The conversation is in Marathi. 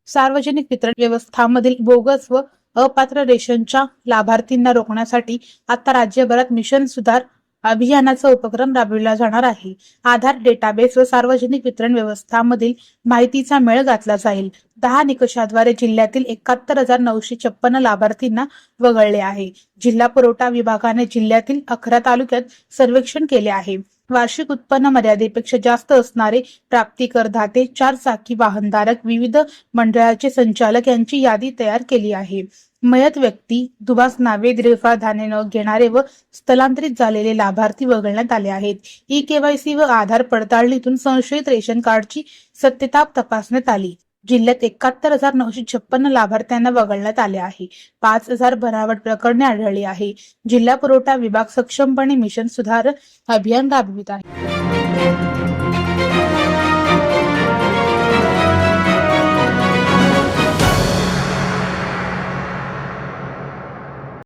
सार्वजनिक वितरण व्यवस्थांमधील बोगस व अपात्र रेशनच्या लाभार्थींना रोखण्यासाठी आता राज्यभरात मिशन सुधार अभियानाचा उपक्रम राबविला जाणार आहे। आधार डेटाबेस व सार्वजनिक वितरण व्यवस्थांमधील माहितीचा मेळ घातला जाईल। 10 निकषाद्वारे जिल्ह्यातील 71,956 लाभार्थींना वगळले आहे। जिल्हा पुरवठा विभागाने जिल्ह्यातील 11 तालुक्यात सर्वेक्षण केले आहे। वार्षिक उत्पन्न मर्यादेपेक्षा जास्त असणारे प्राप्ती करदाते, 4 चाकी वाहनधारक, विविध मंडळाचे संचालक यांची यादी तयार केली आहे। मयत व्यक्ती, दुभाष नावे, दीर्घकाळ धान्य न घेणारे व स्थलांतरित झालेले लाभार्थी वगळण्यात आले आहेत। ई-केवायसी व आधार पडताळणीतून संशयित रेशन कार्डची सत्यता तपासण्यात आली। जिल्ह्यात 71,956 लाभार्थ्यांना वगळण्यात आले आहे। 5,000 बनावट प्रकरणे आढळली आहे। जिल्हा पुरवठा विभाग सक्षमपणे मिशन सुधार अभियान राबवित आहे।